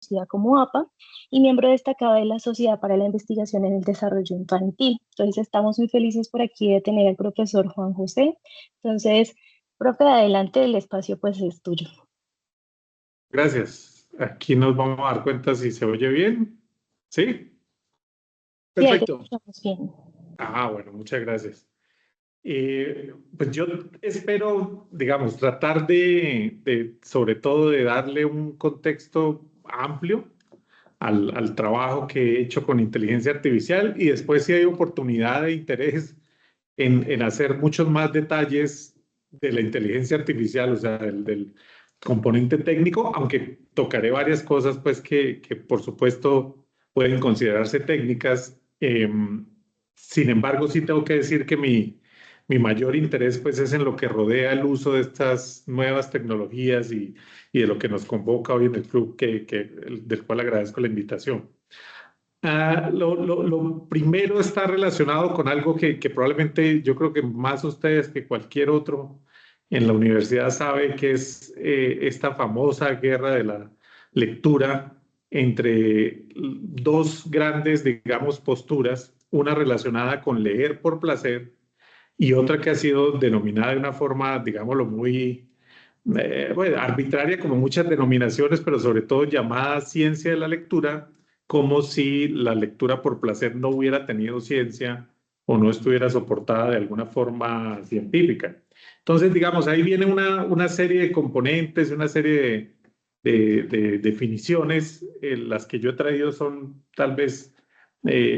conocida como APA, y miembro destacado de la Sociedad para la Investigación en el Desarrollo Infantil. Entonces, estamos muy felices por aquí de tener al profesor Juan José. Entonces, profe, adelante, el espacio pues es tuyo. Gracias. Aquí nos vamos a dar cuenta si se oye bien. ¿Sí? Sí, ahí te Perfecto. escuchamos bien. Bueno, muchas gracias. Pues yo espero, digamos, tratar sobre todo, de darle un contexto amplio al trabajo que he hecho con inteligencia artificial y después si hay oportunidad e interés en hacer muchos más detalles de la inteligencia artificial, o sea, del componente técnico, aunque tocaré varias cosas pues que por supuesto pueden considerarse técnicas. Sin embargo, sí tengo que decir que mi mayor interés pues es en lo que rodea el uso de estas nuevas tecnologías y de lo que nos convoca hoy en el club, del cual agradezco la invitación. Lo primero está relacionado con algo que probablemente yo creo que más ustedes que cualquier otro en la universidad sabe, que es esta famosa guerra de la lectura entre dos grandes, digamos, posturas, una relacionada con leer por placer y otra que ha sido denominada de una forma, digámoslo, muy bueno, arbitraria, como muchas denominaciones, pero sobre todo llamada ciencia de la lectura, como si la lectura por placer no hubiera tenido ciencia o no estuviera soportada de alguna forma científica. Entonces, digamos, ahí viene una serie de componentes, una serie de definiciones. Las que yo he traído son tal vez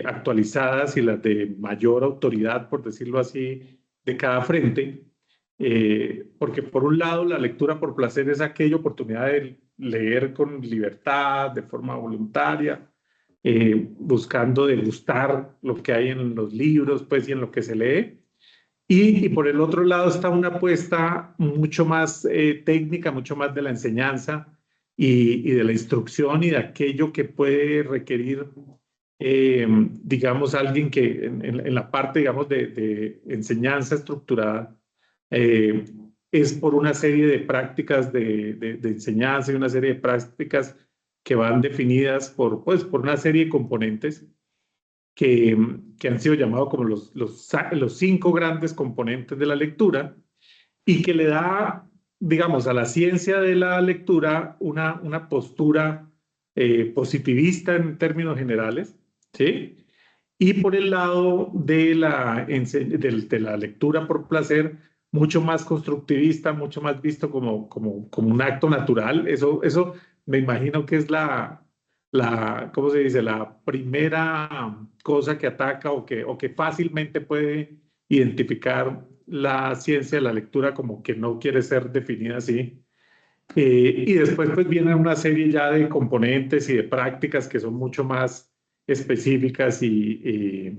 actualizadas y las de mayor autoridad, por decirlo así, de cada frente. Porque por un lado la lectura por placer es aquella oportunidad de leer con libertad, de forma voluntaria, buscando degustar lo que hay en los libros, pues, y en lo que se lee. Y por el otro lado está una apuesta mucho más técnica, mucho más de la enseñanza y de la instrucción y de aquello que puede requerir, digamos, alguien que en la parte, digamos, de enseñanza estructurada, eh, es por una serie de prácticas de enseñanza y una serie de prácticas que van definidas pues, por una serie de componentes que han sido llamados como los cinco grandes componentes de la lectura y que le da, digamos, a la ciencia de la lectura una postura positivista en términos generales, ¿sí? Y por el lado de la lectura por placer, mucho más constructivista, mucho más visto como un acto natural. Eso me imagino que es ¿cómo se dice? La primera cosa que ataca o que fácilmente puede identificar la ciencia de la lectura como que no quiere ser definida así. Y después pues viene una serie ya de componentes y de prácticas que son mucho más específicas y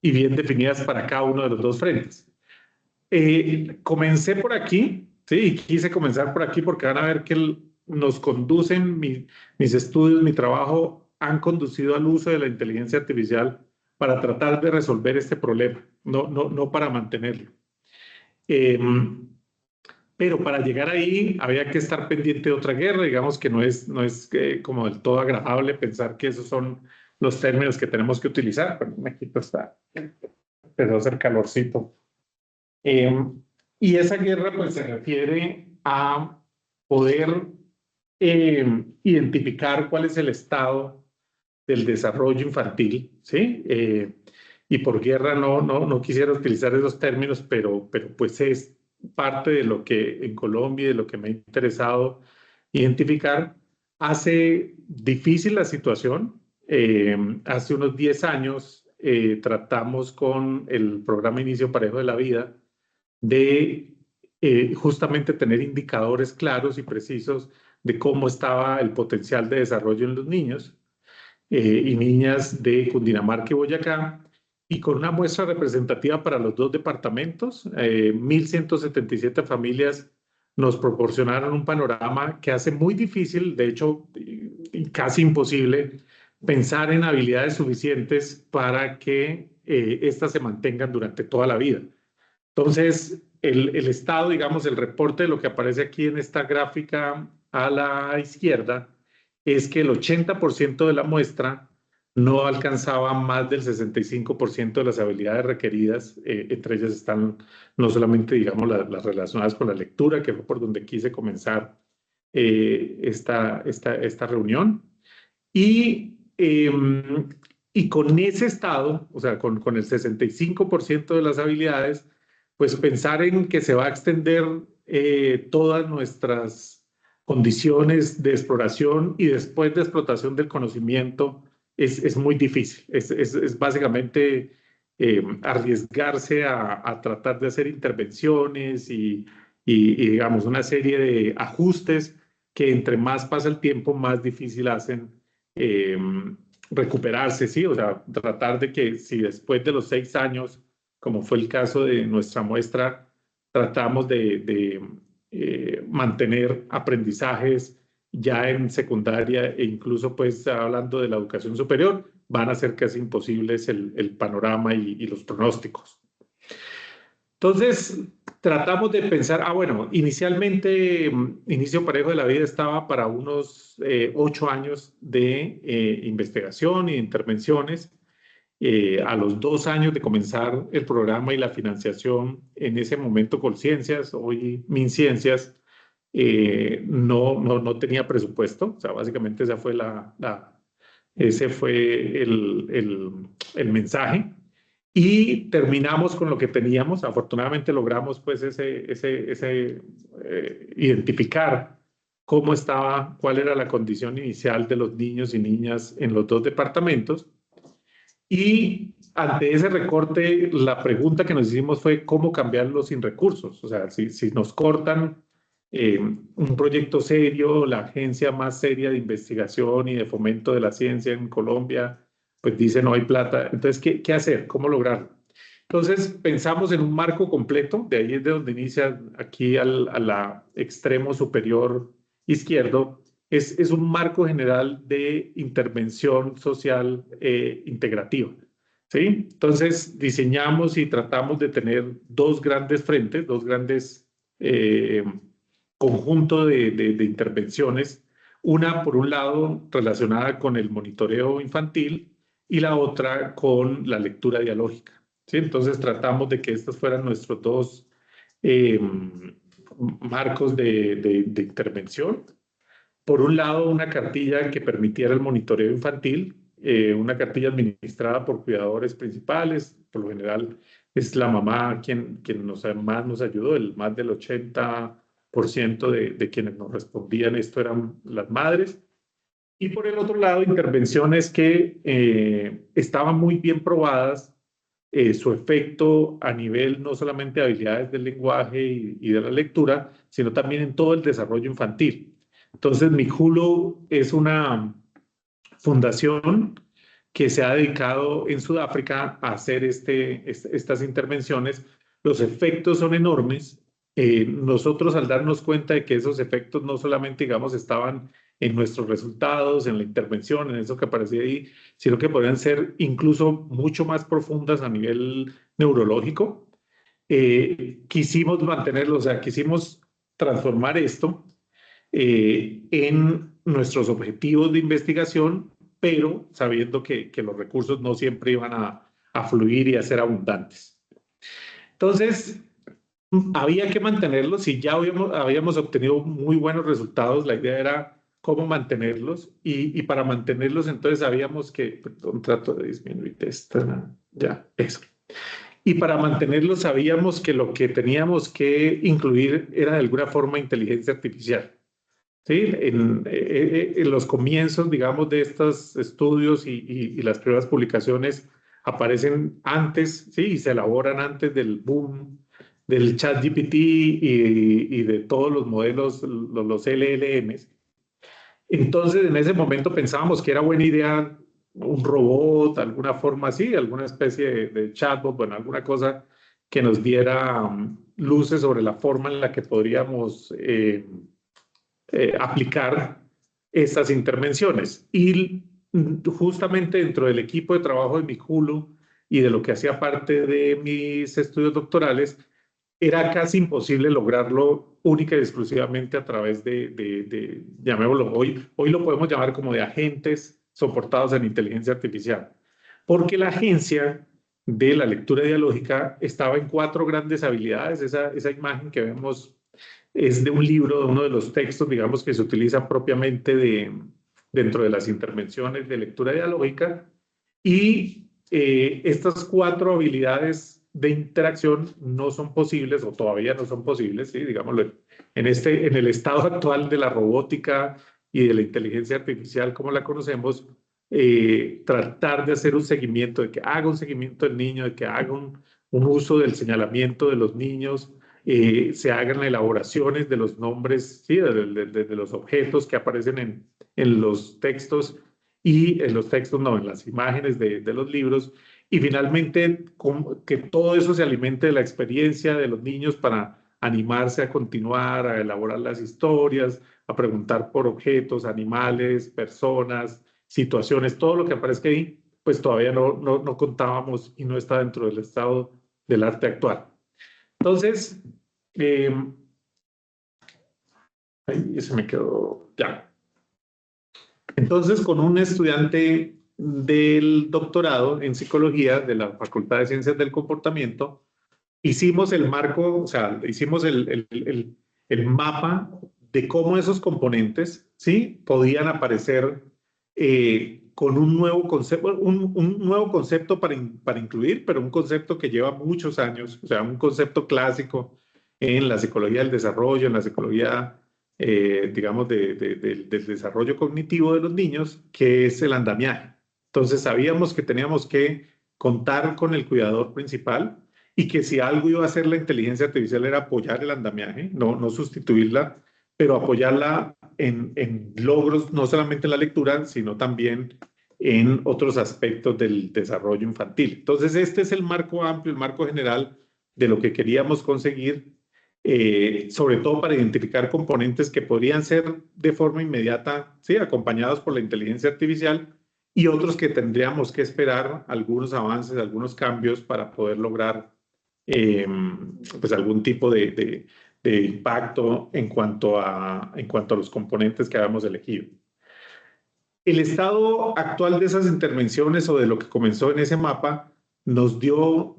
bien definidas para cada uno de los dos frentes. Comencé por aquí, sí, y quise comenzar por aquí porque van a ver que nos conducen, mis estudios, mi trabajo han conducido al uso de la inteligencia artificial para tratar de resolver este problema, no para mantenerlo. Eh, pero para llegar ahí había que estar pendiente de otra guerra, digamos que no es como del todo agradable pensar que esos son los términos que tenemos que utilizar, pero en México empezó a hacer calorcito. Eh, y esa guerra pues se refiere a poder identificar cuál es el estado del desarrollo infantil, ¿sí? Y por guerra no quisiera utilizar esos términos, pero pues es parte de lo que en Colombia, de lo que me ha interesado identificar. Hace difícil la situación. Hace unos 10 años tratamos con el programa Inicio Parejo de la Vida de justamente tener indicadores claros y precisos de cómo estaba el potencial de desarrollo en los niños y niñas de Cundinamarca y Boyacá, y con una muestra representativa para los dos departamentos, 1.177 familias nos proporcionaron un panorama que hace muy difícil, de hecho, casi imposible, pensar en habilidades suficientes para que éstas se mantengan durante toda la vida. Entonces, el estado, digamos, el reporte de lo que aparece aquí en esta gráfica a la izquierda, es que el 80% de la muestra no alcanzaba más del 65% de las habilidades requeridas. Entre ellas están no solamente, digamos, las relacionadas con la lectura, que fue por donde quise comenzar esta reunión. Y, y con ese estado, o sea, con el 65% de las habilidades, pues pensar en que se va a extender todas nuestras condiciones de exploración y después de explotación del conocimiento es muy difícil. Es básicamente arriesgarse a tratar de hacer intervenciones y, digamos, una serie de ajustes que entre más pasa el tiempo, más difícil hacen eh, recuperarse, ¿sí? O sea, tratar de que si después de los 6 años, como fue el caso de nuestra muestra, tratamos de mantener aprendizajes ya en secundaria e incluso pues hablando de la educación superior, van a ser casi imposibles el panorama y los pronósticos. Entonces, tratamos de pensar, bueno, inicialmente, Inicio Parejo de la Vida estaba para unos 8 años de investigación y de intervenciones. A los 2 años de comenzar el programa y la financiación, en ese momento Colciencias, hoy MinCiencias, no tenía presupuesto. O sea, básicamente ese fue el mensaje. Y terminamos con lo que teníamos. Afortunadamente logramos pues identificar cómo estaba, cuál era la condición inicial de los niños y niñas en los dos departamentos. Y ante ese recorte, la pregunta que nos hicimos fue cómo cambiarlo sin recursos. O sea, si nos cortan un proyecto serio, la agencia más seria de investigación y de fomento de la ciencia en Colombia, pues dice no hay plata. Entonces, ¿qué hacer? ¿Cómo lograrlo? Entonces, pensamos en un marco completo, de ahí es de donde inicia aquí al extremo superior izquierdo, es un marco general de intervención social integrativa. ¿Sí? Entonces, diseñamos y tratamos de tener dos grandes frentes, dos grandes eh, conjuntos de intervenciones. Una, por un lado, relacionada con el monitoreo infantil y la otra con la lectura dialógica. ¿Sí? Entonces, tratamos de que estos fueran nuestros dos eh, marcos de intervención. Por un lado, una cartilla que permitiera el monitoreo infantil, una cartilla administrada por cuidadores principales, por lo general es la mamá quien más nos ayudó, más del 80% de quienes nos respondían esto eran las madres. Y por el otro lado, intervenciones que estaban muy bien probadas, su efecto a nivel no solamente de habilidades del lenguaje y de la lectura, sino también en todo el desarrollo infantil. Entonces, Mijulo es una fundación que se ha dedicado en Sudáfrica a hacer estas intervenciones. Los efectos son enormes. Nosotros al darnos cuenta de que esos efectos no solamente, digamos, estaban en nuestros resultados, en la intervención, en eso que aparecía ahí, sino que podrían ser incluso mucho más profundas a nivel neurológico. Quisimos mantenerlo, o sea, quisimos transformar esto en nuestros objetivos de investigación, pero sabiendo que los recursos no siempre iban a fluir y a ser abundantes. Entonces, había que mantenerlos. Si ya habíamos obtenido muy buenos resultados, la idea era cómo mantenerlos y para mantenerlos entonces sabíamos que, perdón, trato de disminuir esta, ya, eso. Y para mantenerlos sabíamos que lo que teníamos que incluir era de alguna forma inteligencia artificial. Sí, en los comienzos, digamos, de estos estudios y las primeras publicaciones aparecen antes, sí, y se elaboran antes del boom del ChatGPT y de todos los modelos, los LLMs. Entonces, en ese momento pensábamos que era buena idea un robot, alguna forma así, alguna especie de chatbot, bueno, alguna cosa que nos diera luces sobre la forma en la que podríamos aplicar estas intervenciones. Y justamente dentro del equipo de trabajo de Mijulo y de lo que hacía parte de mis estudios doctorales, era casi imposible lograrlo única y exclusivamente a través llamémoslo hoy lo podemos llamar como de agentes soportados en inteligencia artificial, porque la agencia de la lectura dialógica estaba en cuatro grandes habilidades. Esa imagen que vemos es de un libro, de uno de los textos, digamos, que se utilizan propiamente dentro de las intervenciones de lectura dialógica. Y estas cuatro habilidades de interacción no son posibles, o todavía no son posibles, ¿sí? Digámoslo, en el estado actual de la robótica y de la inteligencia artificial como la conocemos, tratar de hacer un seguimiento, de que haga un seguimiento del niño, de que haga un uso del señalamiento de los niños, se hagan elaboraciones de los nombres, ¿sí? De los objetos que aparecen en los textos y en los textos, no, en las imágenes de los libros, y finalmente que todo eso se alimente de la experiencia de los niños para animarse a continuar, a elaborar las historias, a preguntar por objetos, animales, personas, situaciones, todo lo que aparezca ahí, pues todavía no contábamos y no está dentro del estado del arte actual. Entonces, ahí se me quedó, ya. Entonces, con un estudiante del doctorado en psicología de la Facultad de Ciencias del Comportamiento, hicimos el marco, o sea, hicimos el mapa de cómo esos componentes, ¿sí? Podían aparecer con un nuevo concepto, un nuevo concepto para incluir, pero un concepto que lleva muchos años, o sea, un concepto clásico en la psicología del desarrollo, en la psicología, digamos, del desarrollo cognitivo de los niños, que es el andamiaje. Entonces, sabíamos que teníamos que contar con el cuidador principal, y que si algo iba a hacer la inteligencia artificial era apoyar el andamiaje, no sustituirla, pero apoyarla en logros, no solamente en la lectura, sino también en otros aspectos del desarrollo infantil. Entonces, este es el marco amplio, el marco general de lo que queríamos conseguir, sobre todo para identificar componentes que podrían ser de forma inmediata, ¿sí? Acompañados por la inteligencia artificial, y otros que tendríamos que esperar algunos avances, algunos cambios para poder lograr pues algún tipo de impacto en cuanto a los componentes que habíamos elegido. El estado actual de esas intervenciones o de lo que comenzó en ese mapa nos dio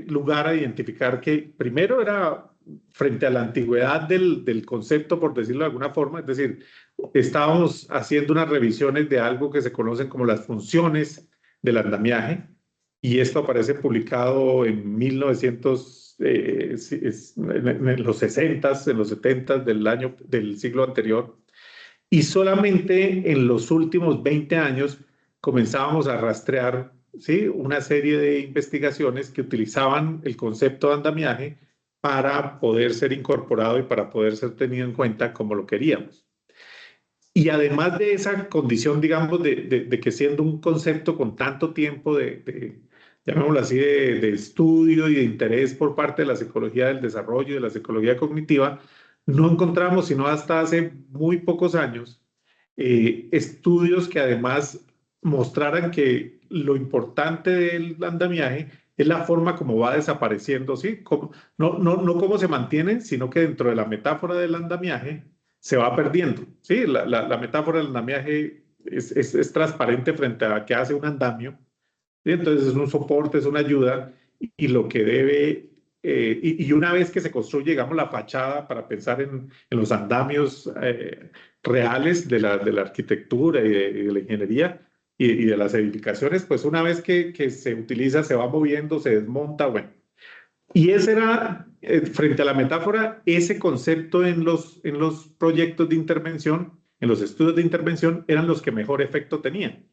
lugar a identificar que primero era frente a la antigüedad del concepto, por decirlo de alguna forma, es decir, estábamos haciendo unas revisiones de algo que se conocen como las funciones del andamiaje, y esto aparece publicado en 1900, en los 60s, en los 70s del siglo anterior, y solamente en los últimos 20 años comenzábamos a rastrear, ¿sí? Una serie de investigaciones que utilizaban el concepto de andamiaje para poder ser incorporado y para poder ser tenido en cuenta como lo queríamos. Y además de esa condición, digamos, de que siendo un concepto con tanto tiempo llamémoslo así, de estudio y de interés por parte de la psicología del desarrollo y de la psicología cognitiva, no encontramos, sino hasta hace muy pocos años, estudios que además mostraran que lo importante del andamiaje es la forma como va desapareciendo, ¿sí? No cómo se mantiene, sino que dentro de la metáfora del andamiaje se va perdiendo, ¿sí? La metáfora del andamiaje es transparente frente a que hace un andamio, ¿sí? Entonces es un soporte, es una ayuda, y lo que debe, y una vez que se construye, digamos, la fachada para pensar en los andamios reales de la arquitectura y de la ingeniería y de las edificaciones, pues una vez que se utiliza, se va moviendo, se desmonta, bueno. Y ese era, frente a la metáfora, ese concepto en los proyectos de intervención, en los estudios de intervención, eran los que mejor efecto tenían.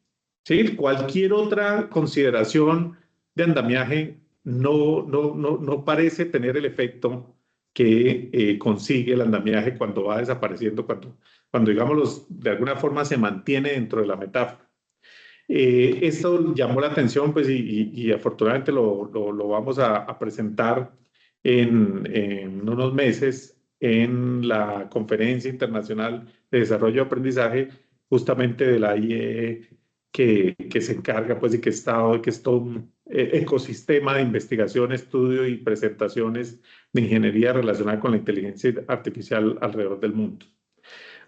¿Sí? Cualquier otra consideración de andamiaje no parece tener el efecto que consigue el andamiaje cuando va desapareciendo, cuando digamos, de alguna forma se mantiene dentro de la metáfora. Esto llamó la atención, pues, y afortunadamente lo vamos a presentar en unos meses en la Conferencia Internacional de Desarrollo y Aprendizaje, justamente de la IE, que se encarga, pues, y que es todo ecosistema de investigación, estudio y presentaciones de ingeniería relacionada con la inteligencia artificial alrededor del mundo.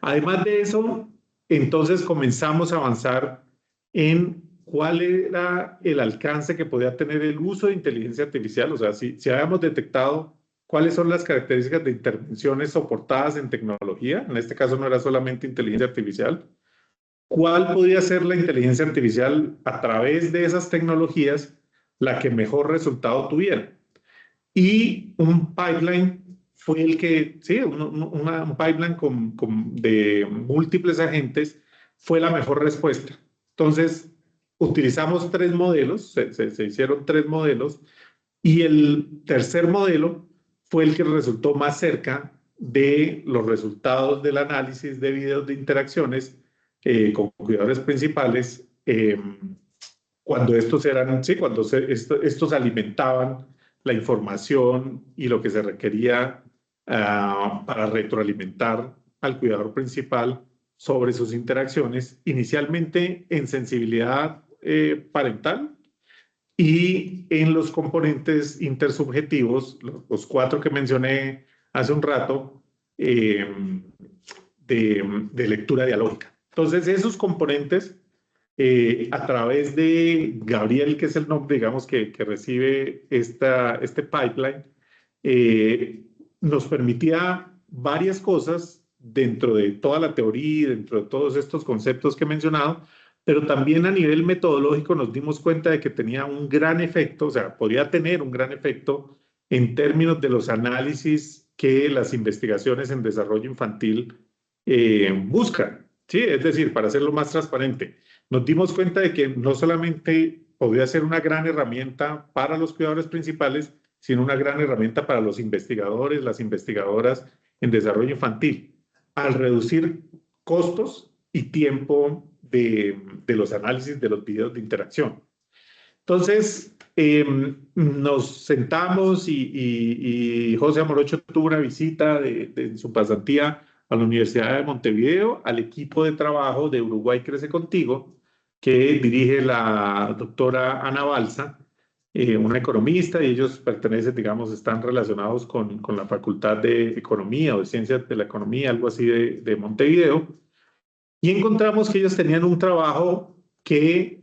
Además de eso, entonces comenzamos a avanzar en cuál era el alcance que podía tener el uso de inteligencia artificial, o sea, si habíamos detectado cuáles son las características de intervenciones soportadas en tecnología, en este caso no era solamente inteligencia artificial, cuál podía ser la inteligencia artificial a través de esas tecnologías la que mejor resultado tuviera. Y un pipeline fue el que, sí, un pipeline de múltiples agentes fue la mejor respuesta. Entonces, utilizamos tres modelos, se hicieron tres modelos, y el tercer modelo fue el que resultó más cerca de los resultados del análisis de videos de interacciones con cuidadores principales cuando estos eran, sí, cuando estos alimentaban la información y lo que se requería para retroalimentar al cuidador principal sobre sus interacciones, inicialmente en sensibilidad parental y en los componentes intersubjetivos, los cuatro que mencioné hace un rato, de lectura dialógica. Entonces, esos componentes, a través de Gabriel, que es el nombre, digamos, que recibe este pipeline, nos permitía varias cosas dentro de toda la teoría, dentro de todos estos conceptos que he mencionado, pero también a nivel metodológico nos dimos cuenta de que tenía un gran efecto, o sea, podía tener un gran efecto en términos de los análisis que las investigaciones en desarrollo infantil buscan, ¿sí? Es decir, para hacerlo más transparente, nos dimos cuenta de que no solamente podía ser una gran herramienta para los cuidadores principales, sino una gran herramienta para los investigadores, las investigadoras en desarrollo infantil, al reducir costos y tiempo de los análisis de los videos de interacción. Entonces, nos sentamos y José Amorocho tuvo una visita de su pasantía a la Universidad de Montevideo, al equipo de trabajo de Uruguay Crece Contigo, que dirige la doctora Ana Balsa, una economista, y ellos pertenecen, digamos, están relacionados con la Facultad de Economía o de Ciencias de la Economía, algo así de Montevideo, y encontramos que ellos tenían un trabajo que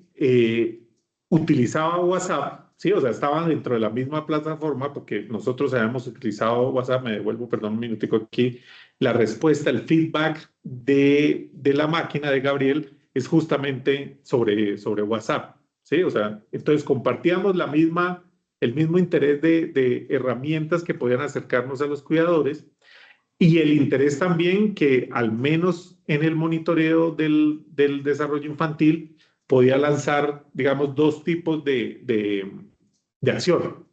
utilizaba WhatsApp, ¿sí? O sea, estaban dentro de la misma plataforma porque nosotros habíamos utilizado WhatsApp, me devuelvo, perdón, un minutico aquí, la respuesta, el feedback de la máquina de Gabriel es justamente sobre WhatsApp, ¿sí? O sea, entonces compartíamos el mismo interés de herramientas que podían acercarnos a los cuidadores y el interés también que al menos en el monitoreo del desarrollo infantil podía lanzar, digamos, dos tipos de acción.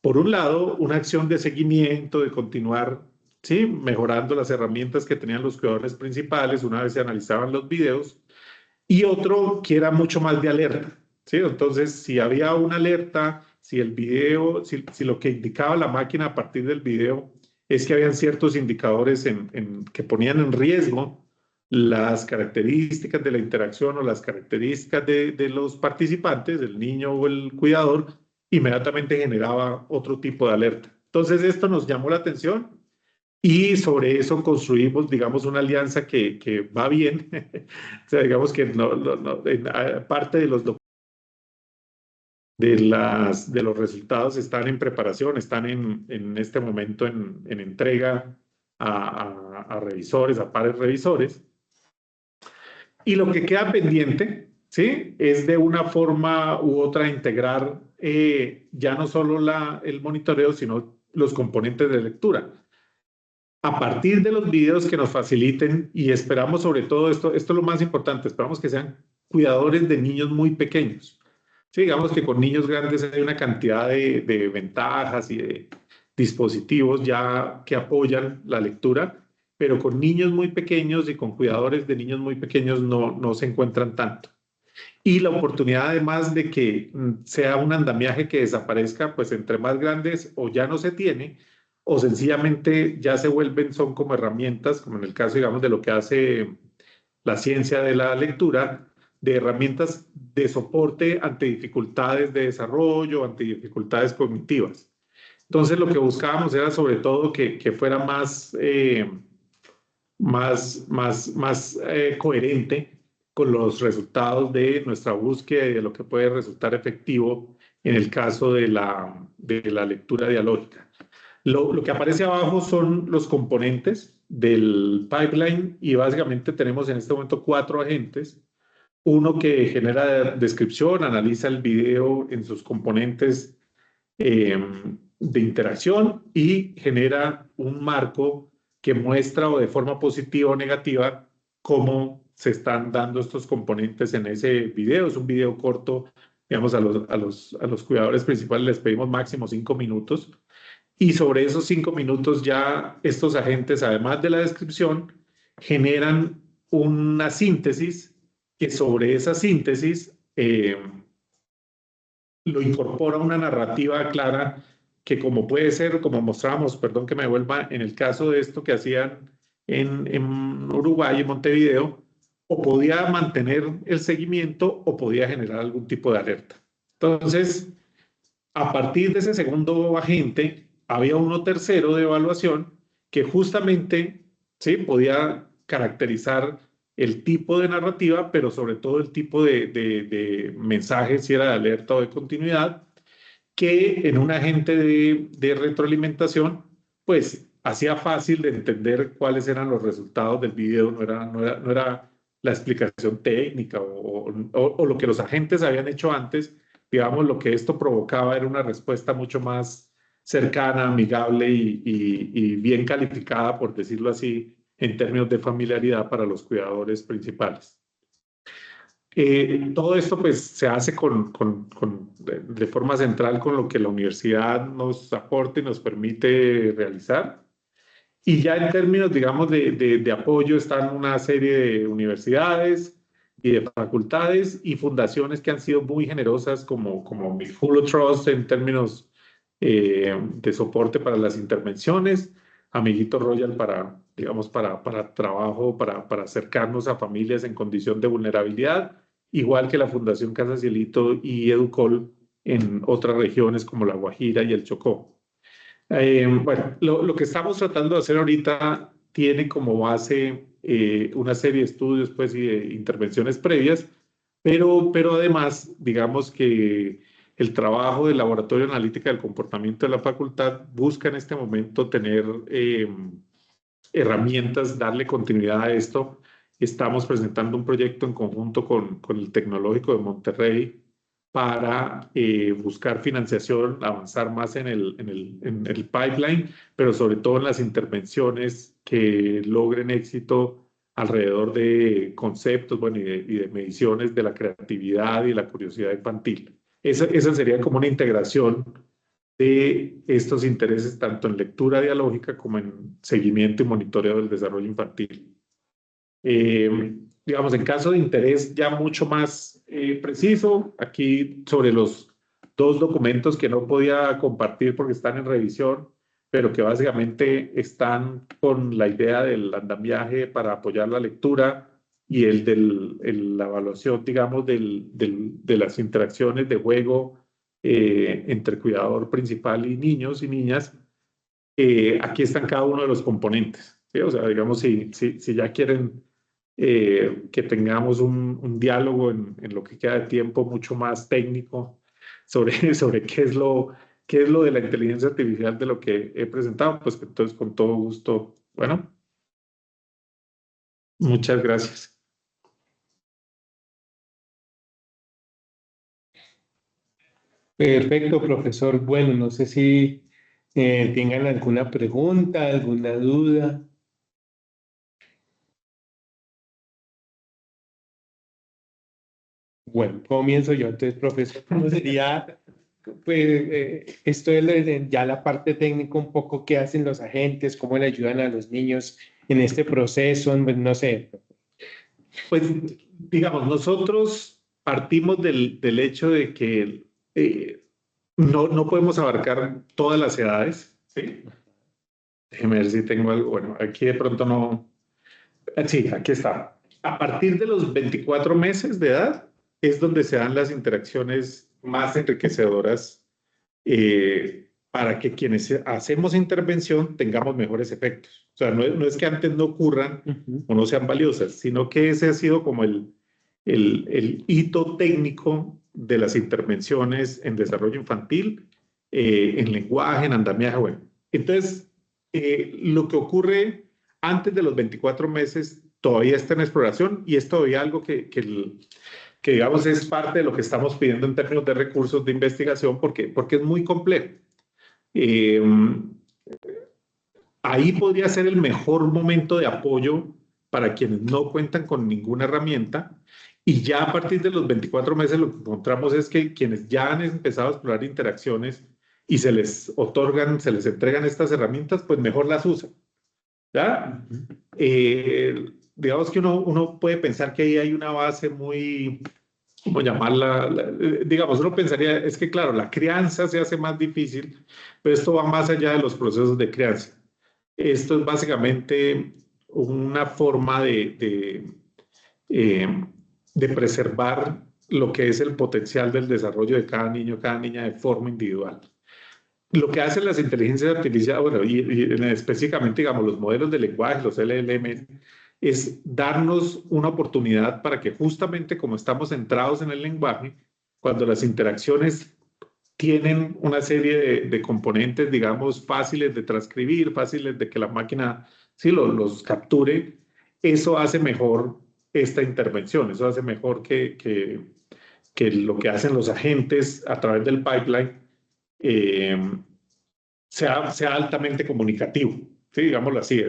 Por un lado, una acción de seguimiento, de continuar, ¿sí?, mejorando las herramientas que tenían los cuidadores principales una vez se analizaban los videos, y otro que era mucho más de alerta, ¿sí? Entonces, si había una alerta, si el video, si lo que indicaba la máquina a partir del video es que habían ciertos indicadores que ponían en riesgo las características de la interacción o las características de los participantes, el niño o el cuidador, inmediatamente generaba otro tipo de alerta. Entonces, esto nos llamó la atención y sobre eso construimos, digamos, una alianza que va bien. O sea, digamos que parte de los resultados están en preparación, están en este momento en entrega a revisores, a pares revisores. Y lo que queda pendiente, ¿sí?, es de una forma u otra integrar ya no solo el monitoreo, sino los componentes de lectura. A partir de los videos que nos faciliten, y esperamos sobre todo esto es lo más importante, esperamos que sean cuidadores de niños muy pequeños. Sí, digamos que con niños grandes hay una cantidad de ventajas y de dispositivos ya que apoyan la lectura, pero con niños muy pequeños y con cuidadores de niños muy pequeños no se encuentran tanto. Y la oportunidad además de que sea un andamiaje que desaparezca, pues entre más grandes o ya no se tiene, o sencillamente ya se vuelven, son como herramientas, como en el caso, digamos, de lo que hace la ciencia de la lectura, de herramientas de soporte ante dificultades de desarrollo, ante dificultades cognitivas. Entonces, lo que buscábamos era sobre todo que fuera más coherente con los resultados de nuestra búsqueda y de lo que puede resultar efectivo en el caso de la lectura dialógica. Lo que aparece abajo son los componentes del pipeline y básicamente tenemos en este momento 4 agentes. Uno que genera descripción, analiza el video en sus componentes de interacción y genera un marco que muestra o de forma positiva o negativa cómo se están dando estos componentes en ese video. Es un video corto, digamos, a los cuidadores principales les pedimos máximo 5 minutos. Y sobre esos 5 minutos ya estos agentes, además de la descripción, generan una síntesis que sobre esa síntesis lo incorpora una narrativa clara que como puede ser, como mostrábamos, perdón que me vuelva, en el caso de esto que hacían en Uruguay, en Montevideo, o podía mantener el seguimiento o podía generar algún tipo de alerta. Entonces, a partir de ese segundo agente, había uno tercero de evaluación que justamente ¿sí? podía caracterizar el tipo de narrativa, pero sobre todo el tipo de mensaje, si era de alerta o de continuidad, que en un agente de retroalimentación, pues hacía fácil de entender cuáles eran los resultados del video, no era la explicación técnica o lo que los agentes habían hecho antes. Digamos, lo que esto provocaba era una respuesta mucho más cercana, amigable y bien calificada, por decirlo así, en términos de familiaridad para los cuidadores principales. Todo esto pues se hace de forma central con lo que la universidad nos aporta y nos permite realizar. Y ya en términos, digamos, de apoyo están una serie de universidades y de facultades y fundaciones que han sido muy generosas como Full Trust en términos de soporte para las intervenciones, Amiguito Royal digamos, para trabajo, para acercarnos a familias en condición de vulnerabilidad, igual que la Fundación Casa Cielito y Educol en otras regiones como La Guajira y el Chocó. Bueno, lo que estamos tratando de hacer ahorita tiene como base una serie de estudios pues, y de intervenciones previas, pero además, digamos que el trabajo del Laboratorio de Analítica del Comportamiento de la facultad busca en este momento tener herramientas, darle continuidad a esto. Estamos presentando un proyecto en conjunto con el Tecnológico de Monterrey para buscar financiación, avanzar más en el pipeline, pero sobre todo en las intervenciones que logren éxito alrededor de conceptos, bueno, y de mediciones de la creatividad y la curiosidad infantil. Esa sería como una integración de estos intereses tanto en lectura dialógica como en seguimiento y monitoreo del desarrollo infantil. Digamos, en caso de interés ya mucho más preciso, aquí sobre los 2 documentos que no podía compartir porque están en revisión, pero que básicamente están con la idea del andamiaje para apoyar la lectura y la evaluación, digamos, de las interacciones de juego entre cuidador principal y niños y niñas. Aquí están cada uno de los componentes, ¿sí? O sea, digamos, si ya quieren que tengamos un diálogo en lo que queda de tiempo mucho más técnico sobre qué es lo de la inteligencia artificial de lo que he presentado, pues entonces con todo gusto. Bueno, muchas gracias. Perfecto, profesor. Bueno, no sé si tengan alguna pregunta, alguna duda. Bueno, comienzo yo. Entonces, profesor, ¿cómo sería pues, esto es ya la parte técnica un poco qué hacen los agentes, cómo le ayudan a los niños en este proceso? Pues, no sé. Pues, digamos, nosotros partimos del hecho de que no podemos abarcar todas las edades, ¿sí? Déjeme ver si tengo algo. Bueno, aquí de pronto no. Sí, aquí está. a partir de los 24 meses de edad es donde se dan las interacciones más enriquecedoras para que quienes hacemos intervención tengamos mejores efectos. O sea, no es que antes no ocurran o no sean valiosas, sino que ese ha sido como el hito técnico de las intervenciones en desarrollo infantil, en lenguaje, en andamiaje. Bueno, entonces, lo que ocurre antes de los 24 meses todavía está en exploración y es todavía algo que digamos es parte de lo que estamos pidiendo en términos de recursos de investigación porque es muy complejo. Ahí podría ser el mejor momento de apoyo para quienes no cuentan con ninguna herramienta y ya a partir de los 24 meses lo que encontramos es que quienes ya han empezado a explorar interacciones y se les otorgan, se les entregan estas herramientas, pues mejor las usan. ¿Ya? Digamos que uno puede pensar que ahí hay una base muy, ¿cómo llamarla? Digamos, uno pensaría, es que claro, la crianza se hace más difícil, pero esto va más allá de los procesos de crianza. Esto es básicamente una forma de preservar lo que es el potencial del desarrollo de cada niño, cada niña de forma individual. Lo que hacen las inteligencias artificiales, bueno, y específicamente, digamos, los modelos de lenguaje, los LLM, es darnos una oportunidad para que justamente como estamos centrados en el lenguaje, cuando las interacciones tienen una serie de componentes, digamos, fáciles de transcribir, fáciles de que la máquina sí los capture, eso hace mejor esta intervención, eso hace mejor que lo que hacen los agentes a través del pipeline sea altamente comunicativo, ¿sí? Digámoslo así.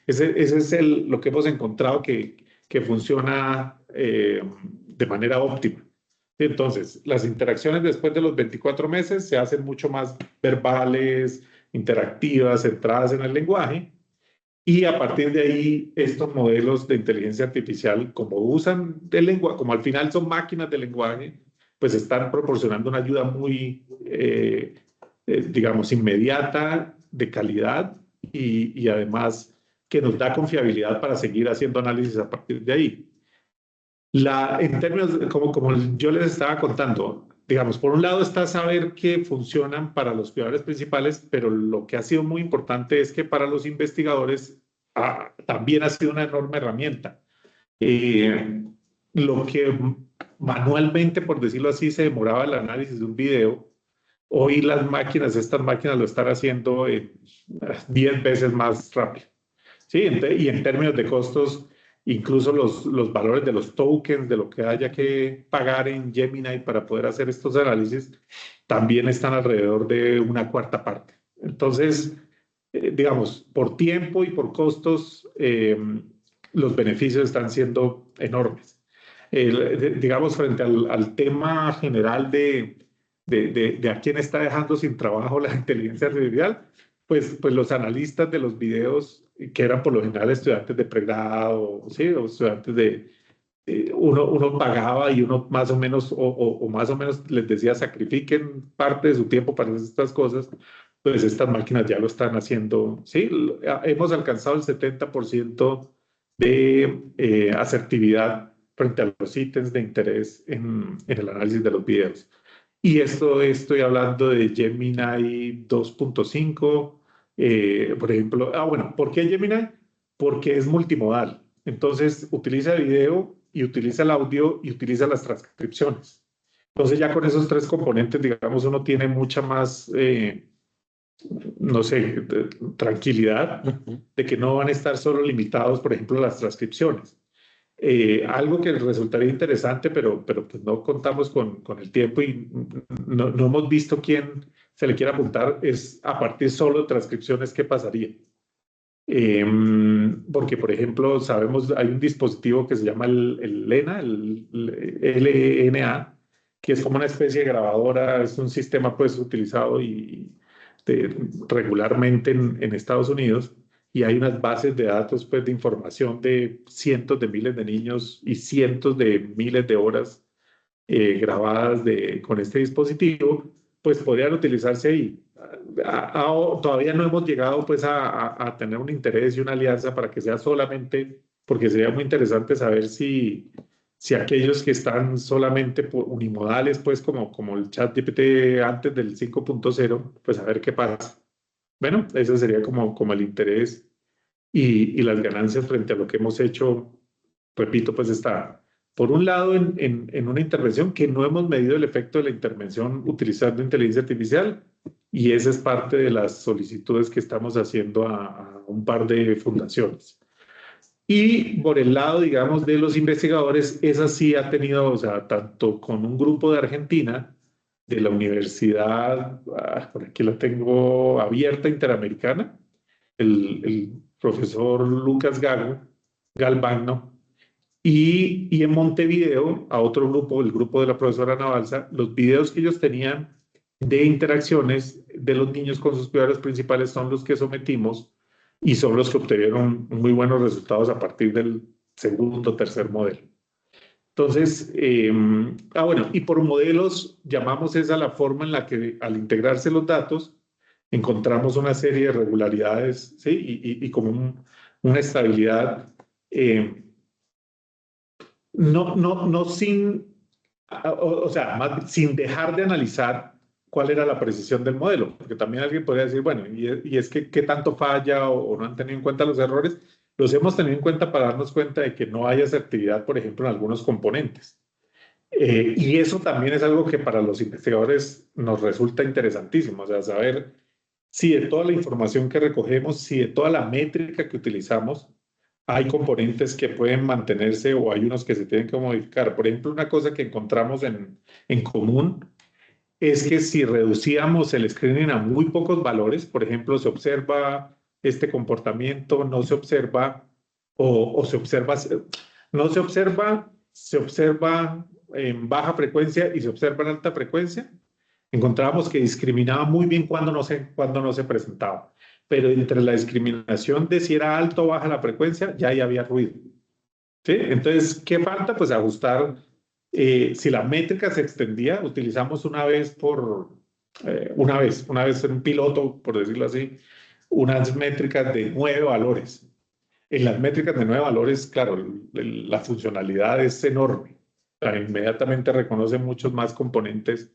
Ese es lo que hemos encontrado que funciona de manera óptima. Entonces, las interacciones después de los 24 meses se hacen mucho más verbales, interactivas, centradas en el lenguaje. Y a partir de ahí, estos modelos de inteligencia artificial, como usan el lenguaje, como al final son máquinas de lenguaje, pues están proporcionando una ayuda muy, digamos, inmediata, de calidad y además que nos da confiabilidad para seguir haciendo análisis a partir de ahí. En términos, como yo les estaba contando, digamos, por un lado está saber que funcionan para los cuidadores principales, pero lo que ha sido muy importante es que para los investigadores también ha sido una enorme herramienta. Lo que manualmente, por decirlo así, se demoraba el análisis de un video, hoy estas máquinas lo están haciendo 10 veces más rápido. ¿Sí? Y en términos de costos, incluso los valores de los tokens, de lo que haya que pagar en Gemini para poder hacer estos análisis, también están alrededor de una cuarta parte. Entonces, digamos, por tiempo y por costos, los beneficios están siendo enormes. Digamos, frente al tema general de a quién está dejando sin trabajo la inteligencia artificial, pues los analistas de los videos, que eran por lo general estudiantes de pregrado, ¿sí? O estudiantes uno pagaba y uno más o menos, o más o menos les decía sacrifiquen parte de su tiempo para hacer estas cosas, pues estas máquinas ya lo están haciendo, ¿sí? Hemos alcanzado el 70% de asertividad frente a los ítems de interés en el análisis de los videos. Y esto estoy hablando de Gemini 2.5, por ejemplo. Bueno, ¿por qué Gemini? Porque es multimodal. Entonces, utiliza video y utiliza el audio y utiliza las transcripciones. Entonces, ya con esos tres componentes, digamos, uno tiene mucha más, no sé, tranquilidad de que no van a estar solo limitados, por ejemplo, las transcripciones. Algo que resultaría interesante, pero pues no contamos con el tiempo y no hemos visto quién se le quiera apuntar, es a partir solo de transcripciones, ¿qué pasaría? Porque, por ejemplo, sabemos, hay un dispositivo que se llama el LENA, el LENA, que es como una especie de grabadora, es un sistema pues utilizado regularmente en Estados Unidos, y hay unas bases de datos pues, de información de cientos de miles de niños y cientos de miles de horas grabadas con este dispositivo, pues podrían utilizarse ahí. Todavía no hemos llegado pues, a tener un interés y una alianza para que sea solamente porque sería muy interesante saber si aquellos que están solamente unimodales, pues como el ChatGPT antes del 5.0, pues a ver qué pasa. Bueno, ese sería como el interés y las ganancias frente a lo que hemos hecho. Repito, pues está, por un lado, en una intervención que no hemos medido el efecto de la intervención utilizando inteligencia artificial, y esa es parte de las solicitudes que estamos haciendo a un par de fundaciones. Y por el lado, digamos, de los investigadores, esa sí ha tenido, o sea, tanto con un grupo de Argentina, de la Universidad, por aquí la tengo abierta, Interamericana, el profesor Lucas Galvano, y en Montevideo, a otro grupo, el grupo de la profesora Ana Balsa, los videos que ellos tenían de interacciones de los niños con sus cuidadores principales son los que sometimos y son los que obtuvieron muy buenos resultados a partir del segundo o tercer modelo. Entonces, bueno, y por modelos llamamos esa la forma en la que al integrarse los datos encontramos una serie de regularidades, ¿sí? Y como una estabilidad, no sin, o sea, sin dejar de analizar cuál era la precisión del modelo, porque también alguien podría decir, bueno, y es que qué tanto falla o no han tenido en cuenta los errores. Los hemos tenido en cuenta para darnos cuenta de que no hay asertividad, por ejemplo, en algunos componentes. Y eso también es algo que para los investigadores nos resulta interesantísimo, o sea, saber si de toda la información que recogemos, si de toda la métrica que utilizamos, hay componentes que pueden mantenerse o hay unos que se tienen que modificar. Por ejemplo, una cosa que encontramos en común es que si reducíamos el screening a muy pocos valores, por ejemplo, se observa este comportamiento, no se observa o se observa, no se observa, se observa en baja frecuencia y se observa en alta frecuencia, encontrábamos que discriminaba muy bien cuando no se presentaba. Pero entre la discriminación de si era alto o baja la frecuencia, ya ahí había ruido. ¿Sí? Entonces, ¿qué falta? Pues ajustar. Si la métrica se extendía, utilizamos una vez en un piloto, por decirlo así, unas métricas de 9 valores. En las métricas de 9 valores, claro, la funcionalidad es enorme. O sea, inmediatamente reconoce muchos más componentes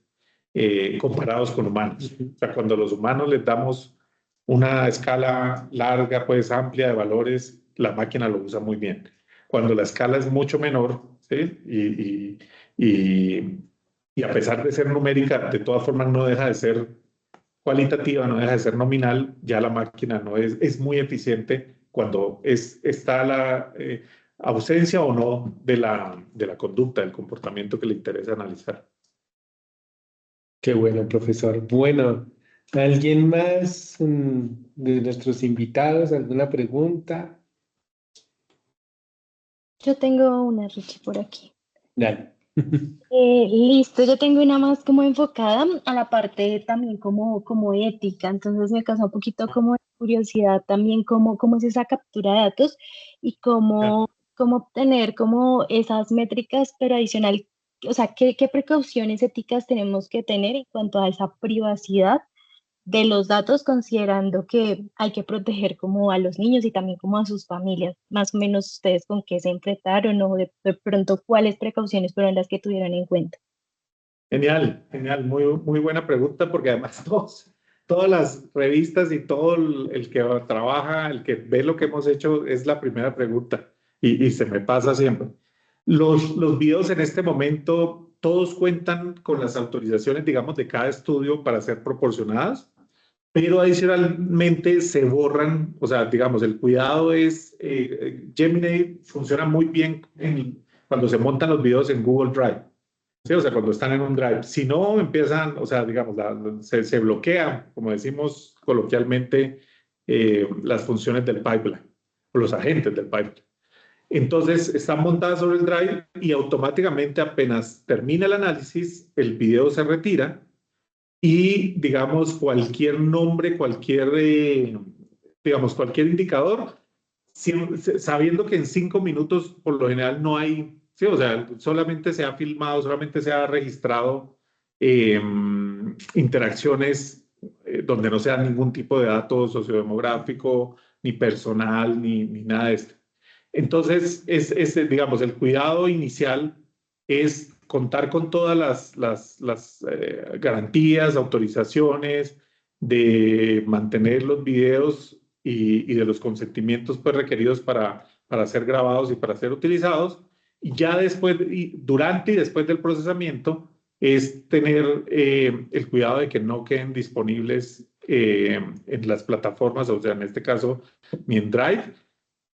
comparados con humanos. O sea, cuando los humanos les damos una escala larga, pues amplia de valores, la máquina lo usa muy bien. Cuando la escala es mucho menor, ¿sí? Y a pesar de ser numérica, de todas formas no deja de ser cualitativa, no deja de ser nominal, ya la máquina no es muy eficiente cuando está la ausencia o no de la conducta, del comportamiento que le interesa analizar. Qué bueno, profesor. Bueno, ¿alguien más de nuestros invitados? ¿Alguna pregunta? Yo tengo una, Richie, por aquí. Dale. Listo, yo tengo una más como enfocada a la parte también como ética, entonces me causa un poquito como de curiosidad también cómo es esa captura de datos y cómo obtener como esas métricas, pero adicional, o sea, qué precauciones éticas tenemos que tener en cuanto a esa privacidad de los datos, considerando que hay que proteger como a los niños y también como a sus familias. Más o menos ustedes con qué se enfrentaron o de pronto cuáles precauciones fueron las que tuvieron en cuenta. Genial, genial, muy buena pregunta porque además todas las revistas y todo el que trabaja, el que ve lo que hemos hecho es la primera pregunta y se me pasa siempre. Los videos en este momento, todos cuentan con las autorizaciones, digamos, de cada estudio para ser proporcionadas, pero adicionalmente se borran, o sea, digamos, el cuidado es, Gemini funciona muy bien cuando se montan los videos en Google Drive. Sí, o sea, cuando están en un drive. Si no, empiezan, o sea, digamos, se bloquean, como decimos coloquialmente, las funciones del pipeline o los agentes del pipeline. Entonces, están montadas sobre el drive y automáticamente apenas termina el análisis, el video se retira y, digamos, cualquier nombre, digamos, cualquier indicador, sabiendo que en 5 minutos por lo general no hay, sí, o sea, solamente se ha filmado, solamente se ha registrado interacciones donde no sea ningún tipo de dato sociodemográfico, ni personal, ni nada de esto. Entonces, digamos, el cuidado inicial es contar con todas las garantías, autorizaciones de mantener los videos y de los consentimientos pues, requeridos para ser grabados y para ser utilizados. Y ya después, durante y después del procesamiento, es tener el cuidado de que no queden disponibles en las plataformas, o sea, en este caso, ni en Drive,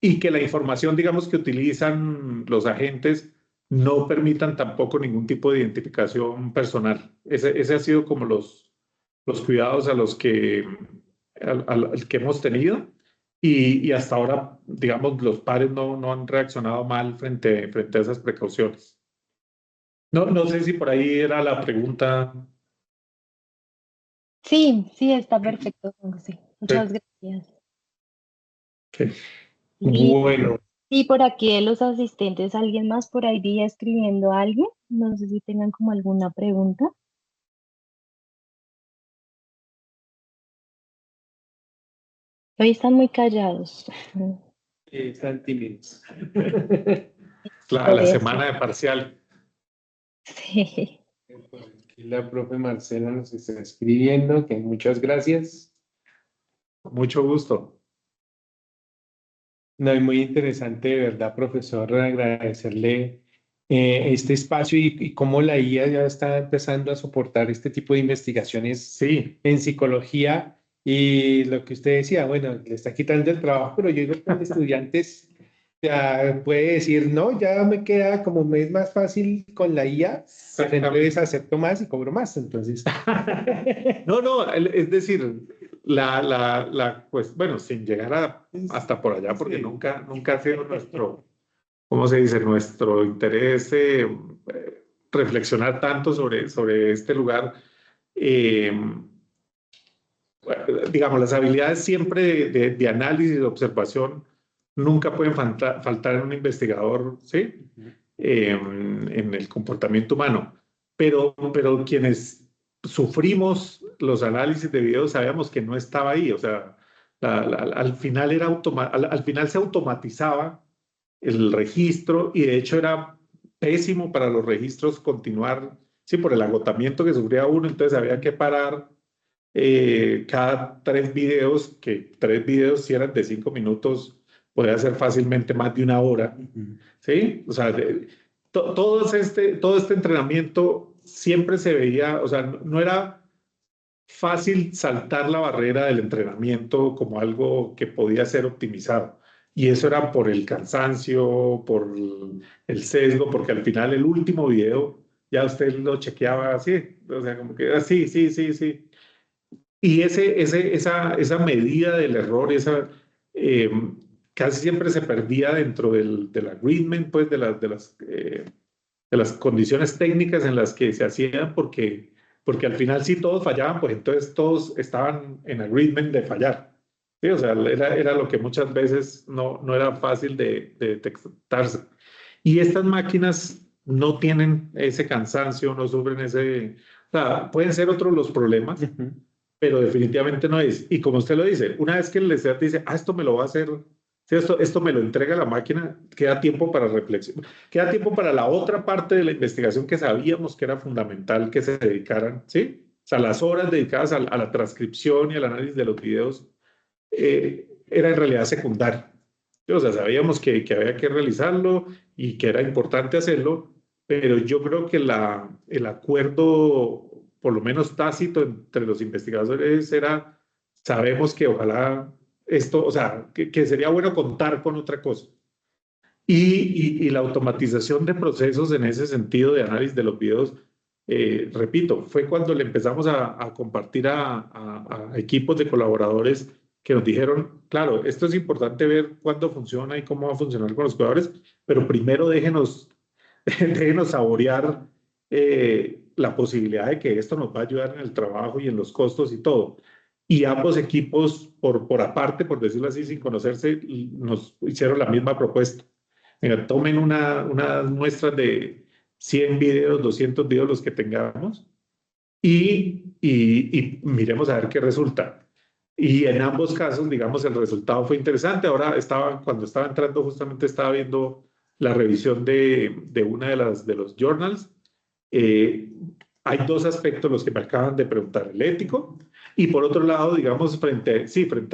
y que la información, digamos, que utilizan los agentes no permitan tampoco ningún tipo de identificación personal. Ese ha sido como los cuidados a los que, al que hemos tenido y hasta ahora, digamos, los padres no han reaccionado mal frente a esas precauciones. No sé si por ahí era la pregunta. Sí, sí, está perfecto, Juan José. Muchas gracias. Okay. Bueno, Y por aquí de los asistentes, ¿alguien más por ahí vi escribiendo algo? No sé si tengan como alguna pregunta. Hoy están muy callados. están tímidos. Por La eso. semana de parcial. Sí. Por aquí la profe Marcela nos está escribiendo, que muchas gracias. Mucho gusto. No, y muy interesante, de verdad, profesor, agradecerle este espacio y cómo la IA ya está empezando a soportar este tipo de investigaciones Sí, en psicología. Y lo que usted decía, bueno, le está quitando el trabajo, pero yo digo que el estudiante ya puede decir, no, ya me queda como me es más fácil con la IA, pues entonces acepto más y cobro más. Entonces, No, es decir, pues bueno, sin llegar hasta por allá, porque Sí. nunca ha sido nuestro, ¿cómo se dice? Nuestro interés reflexionar tanto sobre este lugar. Eh, digamos, las habilidades siempre de análisis, de observación, nunca pueden faltar en un investigador, ¿sí? En el comportamiento humano. Pero quienes sufrimos los análisis de video sabíamos que no estaba ahí, o sea, al final al final se automatizaba el registro y de hecho era pésimo para los registros continuar, sí, por el agotamiento que sufría uno, entonces había que parar cada 3 videos, que 3 videos si eran de 5 minutos, podía ser fácilmente más de una hora, ¿sí? O sea, todo este entrenamiento siempre se veía, o sea, no era fácil saltar la barrera del entrenamiento como algo que podía ser optimizado. Y eso era por el cansancio, por el sesgo, porque al final el último video ya usted lo chequeaba así, o sea, como que así, sí, sí, sí. Y esa medida del error, eh, casi siempre se perdía dentro del agreement, pues de las condiciones técnicas en las que se hacían, porque al final si todos fallaban, pues entonces todos estaban en agreement de fallar. Sí, o sea, era lo que muchas veces no era fácil de detectarse. Y estas máquinas no tienen ese cansancio, no sufren ese... O sea, pueden ser otros los problemas, pero definitivamente no es. Y como usted lo dice, una vez que el estudiante dice, esto me lo va a hacer, si esto me lo entrega la máquina, queda tiempo para reflexión, queda tiempo para la otra parte de la investigación que sabíamos que era fundamental que se dedicaran, ¿sí? O sea, las horas dedicadas a la transcripción y al análisis de los videos era en realidad secundario. O sea, sabíamos que había que realizarlo y que era importante hacerlo, pero yo creo que el acuerdo, por lo menos tácito, entre los investigadores era, sabemos que ojalá esto, o sea, que sería bueno contar con otra cosa. Y la automatización de procesos en ese sentido de análisis de los videos, repito, fue cuando le empezamos a compartir a equipos de colaboradores que nos dijeron, claro, esto es importante ver cuándo funciona y cómo va a funcionar con los jugadores, pero primero déjenos saborear la posibilidad de que esto nos va a ayudar en el trabajo y en los costos y todo. Y ambos equipos, por aparte, por decirlo así, sin conocerse, nos hicieron la misma propuesta. Mira, tomen unas muestras de 100 videos, 200 videos, los que tengamos, y miremos a ver qué resulta. Y en ambos casos, digamos, el resultado fue interesante. Ahora cuando estaba entrando, justamente estaba viendo la revisión de una de los journals. Eh, Hay dos aspectos los que me acaban de preguntar, el ético y por otro lado, digamos, frente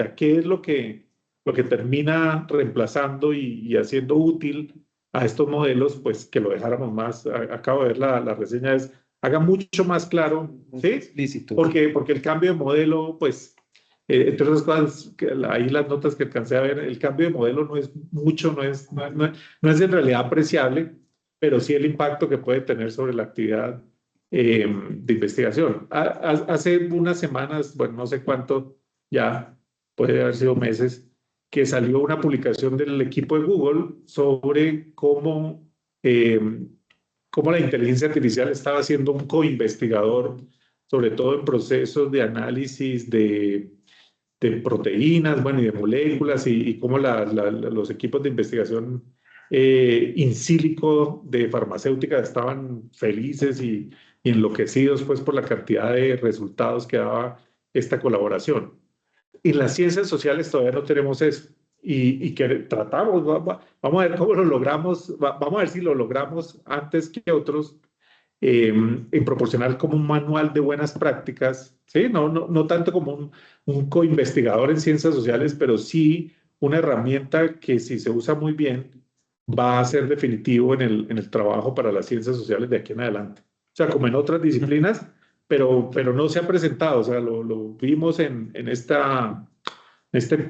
a qué es lo que termina reemplazando y haciendo útil a estos modelos, pues que lo dejáramos más, acabo de ver la reseña, haga mucho más claro, ¿sí? Explícito. Porque el cambio de modelo, pues, entre otras cosas, ahí las notas que alcancé a ver, el cambio de modelo no es mucho, no es en realidad apreciable, pero sí el impacto que puede tener sobre la actividad de investigación. Hace unas semanas, bueno, no sé cuánto, ya puede haber sido meses, que salió una publicación del equipo de Google sobre eh, cómo la inteligencia artificial estaba siendo un co-investigador, sobre todo en procesos de análisis de proteínas, bueno, y de moléculas, y cómo los equipos de investigación in silico de farmacéuticas estaban felices y enloquecidos pues por la cantidad de resultados que daba esta colaboración. En las ciencias sociales todavía no tenemos eso y que tratamos, vamos a ver cómo lo logramos, vamos a ver si lo logramos antes que otros en proporcionar como un manual de buenas prácticas, ¿sí? No tanto como un co-investigador en ciencias sociales, pero sí una herramienta que si se usa muy bien va a ser definitivo en el trabajo para las ciencias sociales de aquí en adelante. O sea, como en otras disciplinas, pero no se ha presentado, o sea, lo vimos en este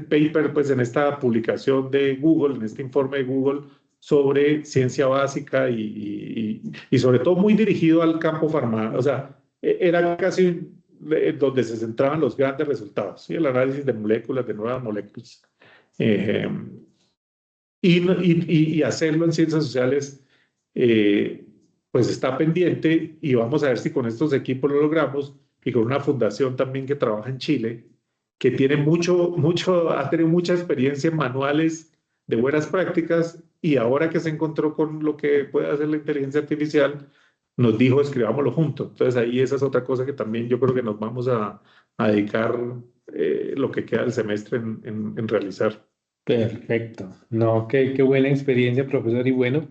paper, pues en esta publicación de Google, en este informe de Google sobre ciencia básica y sobre todo muy dirigido al campo farmacéutico, o sea, era casi donde se centraban los grandes resultados, ¿sí? El análisis de moléculas, de nuevas moléculas. Eh, y hacerlo en ciencias sociales, pues está pendiente y vamos a ver si con estos equipos lo logramos y con una fundación también que trabaja en Chile, que tiene ha tenido mucha experiencia en manuales de buenas prácticas y ahora que se encontró con lo que puede hacer la inteligencia artificial, nos dijo escribámoslo juntos. Entonces ahí esa es otra cosa que también yo creo que nos vamos a dedicar lo que queda del semestre en realizar. Perfecto. No, qué buena experiencia, profesor. Y bueno,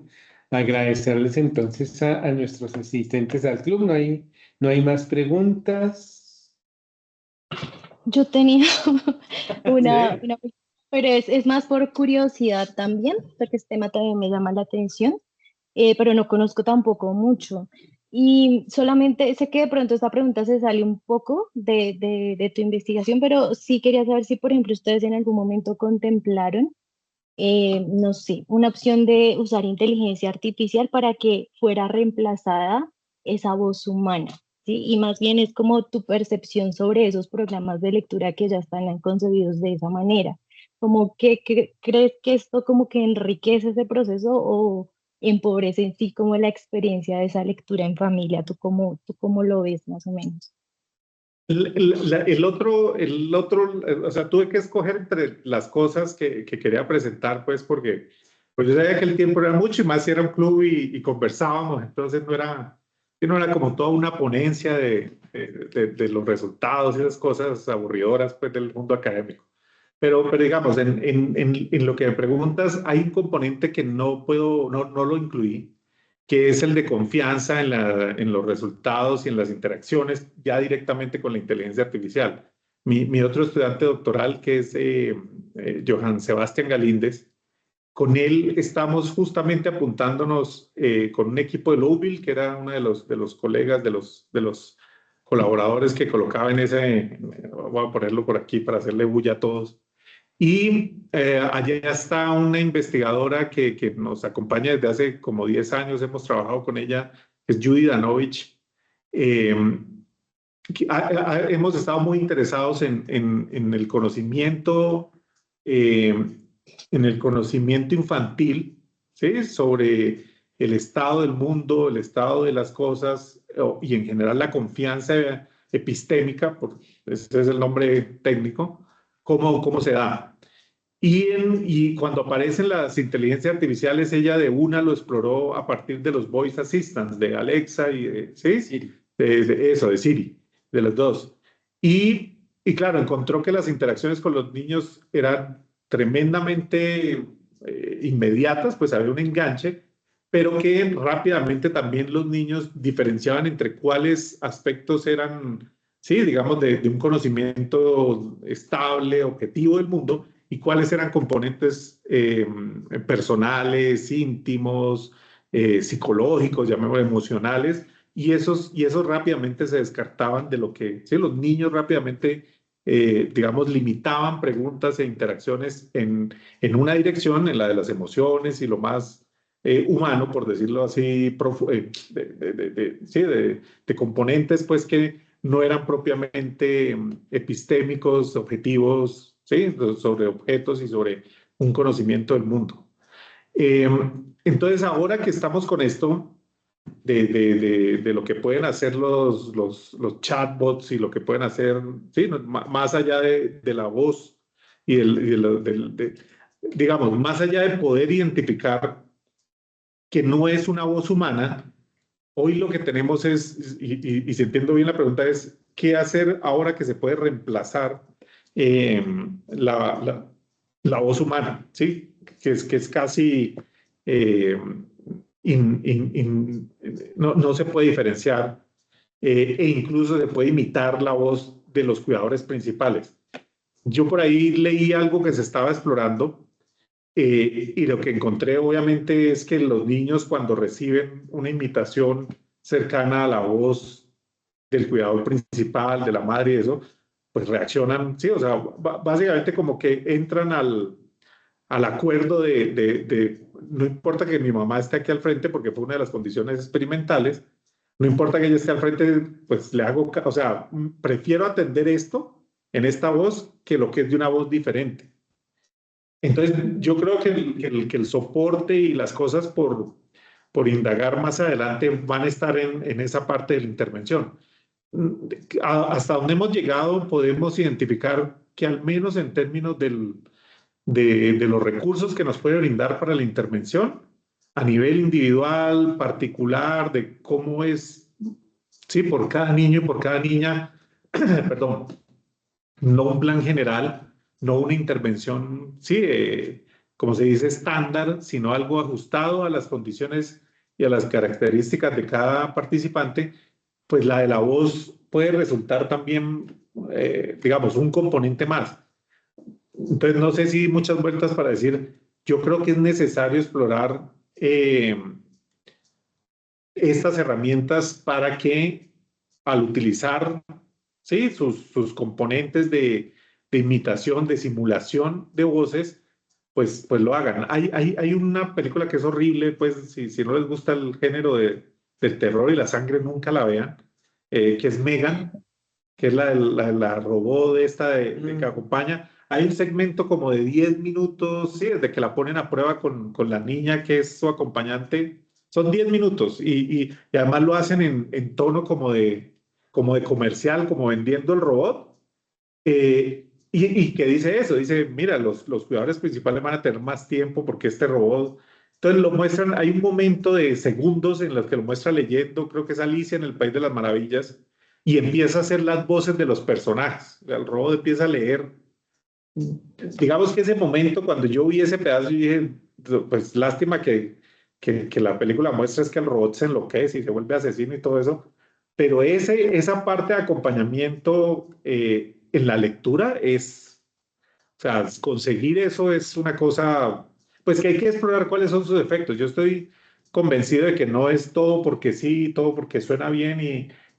agradecerles entonces a nuestros asistentes al club. No hay más preguntas. Yo tenía una, Sí. una- pero es más por curiosidad también, porque este tema también me llama la atención, pero no conozco tampoco mucho. Y solamente sé que de pronto esta pregunta se sale un poco de tu investigación, pero sí quería saber si, por ejemplo, ustedes en algún momento contemplaron, no sé, una opción de usar inteligencia artificial para que fuera reemplazada esa voz humana, ¿sí? Y más bien es como tu percepción sobre esos programas de lectura que ya están concebidos de esa manera. Como que crees que esto como que enriquece ese proceso o empobrece en sí como la experiencia de esa lectura en familia. Tú cómo lo ves más o menos? O sea, tuve que escoger entre las cosas que quería presentar, pues, porque pues yo sabía que el tiempo era mucho y más si era un club y conversábamos, entonces no era como toda una ponencia de los resultados y esas cosas aburridoras, pues, del mundo académico. Pero digamos, en lo que me preguntas, hay un componente que no lo incluí, que es el de confianza en los resultados y en las interacciones ya directamente con la inteligencia artificial. Mi otro estudiante doctoral, que es Johann Sebastián Galíndez, con él estamos justamente apuntándonos con un equipo de Lowville, que era uno de los colegas, de los colaboradores que colocaba en ese, voy a ponerlo por aquí para hacerle bulla a todos, y allá está una investigadora que nos acompaña desde hace como 10 años, hemos trabajado con ella, es Judy Danovich. Eh, Hemos estado muy interesados eh, en el conocimiento infantil, ¿sí? Sobre el estado del mundo, el estado de las cosas y en general la confianza epistémica, ese es el nombre técnico, cómo se da. Y cuando aparecen las inteligencias artificiales, ella de una lo exploró a partir de los voice assistants, de Alexa y ¿sí? Siri. De Siri, de los dos. Y y claro, encontró que las interacciones con los niños eran tremendamente inmediatas, pues había un enganche, pero que rápidamente también los niños diferenciaban entre cuáles aspectos eran, sí, digamos, de un conocimiento estable, objetivo del mundo, y cuáles eran componentes personales, íntimos, psicológicos, llamémoslo emocionales, y esos rápidamente se descartaban de lo que, sí, los niños rápidamente, digamos, limitaban preguntas e interacciones en una dirección, en la de las emociones y lo más humano, por decirlo así, sí, de componentes, pues que no eran propiamente epistémicos, objetivos, sí, sobre objetos y sobre un conocimiento del mundo. Entonces, ahora que estamos con esto de lo que pueden hacer los chatbots y lo que pueden hacer, sí, más allá de la voz y digamos, más allá de poder identificar que no es una voz humana, hoy lo que tenemos es, y si entiendo bien la pregunta es, ¿qué hacer ahora que se puede reemplazar eh, la, la, la voz humana? ¿Sí? Que es casi, eh, no se puede diferenciar e incluso se puede imitar la voz de los cuidadores principales. Yo por ahí leí algo que se estaba explorando y lo que encontré obviamente es que los niños cuando reciben una imitación cercana a la voz del cuidador principal, de la madre y eso, pues reaccionan, sí, o sea, básicamente como que entran al acuerdo no importa que mi mamá esté aquí al frente porque fue una de las condiciones experimentales, no importa que ella esté al frente, pues le hago, o sea, prefiero atender esto en esta voz que lo que es de una voz diferente. Entonces, yo creo que el soporte y las cosas por indagar más adelante van a estar en esa parte de la intervención. Hasta donde hemos llegado, podemos identificar que al menos en términos de los recursos que nos puede brindar para la intervención, a nivel individual, particular, de cómo es, sí, por cada niño y por cada niña, perdón, no un plan general, no una intervención, sí, como se dice, estándar, sino algo ajustado a las condiciones y a las características de cada participante, pues la de la voz puede resultar también, digamos, un componente más. Entonces, no sé si muchas vueltas para decir, yo creo que es necesario explorar estas herramientas para que al utilizar, sí, sus componentes de imitación, de simulación de voces, pues lo hagan. Hay una película que es horrible, pues si no les gusta el género del terror y la sangre, nunca la vean, que es Megan, que es la robot esta que acompaña. Hay un segmento como de 10 minutos, sí, desde que la ponen a prueba con la niña que es su acompañante. Son 10 minutos y además lo hacen en tono como de comercial, como vendiendo el robot. Y que dice eso, dice, mira, los cuidadores principales van a tener más tiempo porque este robot... Entonces lo muestran, hay un momento de segundos en los que lo muestra leyendo, creo que es Alicia en el País de las Maravillas, y empieza a hacer las voces de los personajes. El robot empieza a leer. Digamos que ese momento, cuando yo vi ese pedazo, yo dije, pues lástima que la película muestra es que el robot se enloquece y se vuelve asesino y todo eso, pero esa parte de acompañamiento en la lectura es, o sea, conseguir eso es una cosa, pues que hay que explorar cuáles son sus efectos. Yo estoy convencido de que no es todo porque sí, todo porque suena bien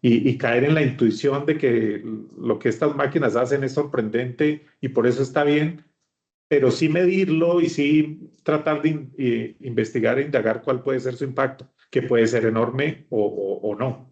y caer en la intuición de que lo que estas máquinas hacen es sorprendente y por eso está bien, pero sí medirlo y sí tratar de investigar e indagar cuál puede ser su impacto, que puede ser enorme o no.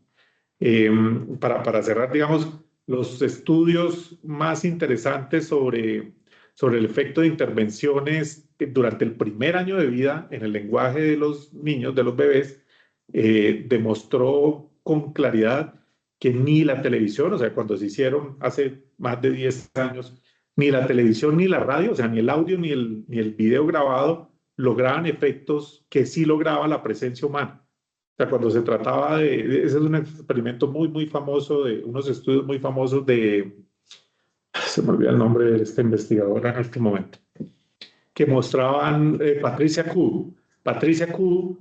Eh, para cerrar, digamos, los estudios más interesantes sobre el efecto de intervenciones durante el primer año de vida en el lenguaje de los niños, de los bebés, demostró con claridad que ni la televisión, o sea, cuando se hicieron hace más de 10 años, ni la televisión ni la radio, o sea, ni el audio ni el video grabado lograban efectos que sí lograba la presencia humana. O sea, cuando se trataba ese es un experimento muy, muy famoso, de unos estudios muy famosos se me olvida el nombre de esta investigadora en este momento, que mostraban Patricia Kuh. Patricia Kuh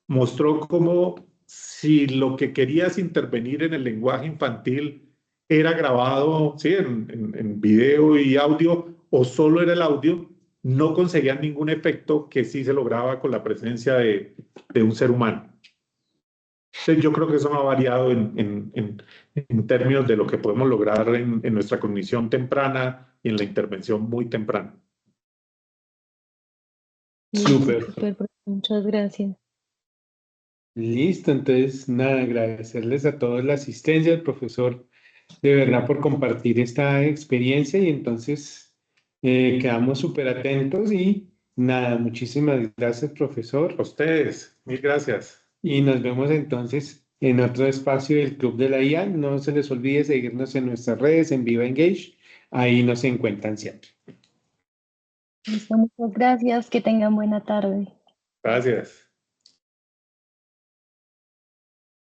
mostró cómo si lo que querías intervenir en el lenguaje infantil era grabado, ¿sí? En video y audio o solo era el audio, no conseguían ningún efecto que sí se lograba con la presencia de un ser humano. Entonces, yo creo que eso no ha variado en términos de lo que podemos lograr en nuestra cognición temprana y en la intervención muy temprana. Listo, Súper. súper, profe, muchas gracias. Listo, entonces nada, agradecerles a todos la asistencia, al profesor, de verdad por compartir esta experiencia y entonces quedamos súper atentos y nada, muchísimas gracias, profesor. A ustedes, mil gracias. Y nos vemos entonces en otro espacio del Club de la IA. No se les olvide seguirnos en nuestras redes, en Viva Engage. Ahí nos encuentran siempre. Listo, muchas gracias, que tengan buena tarde. Gracias.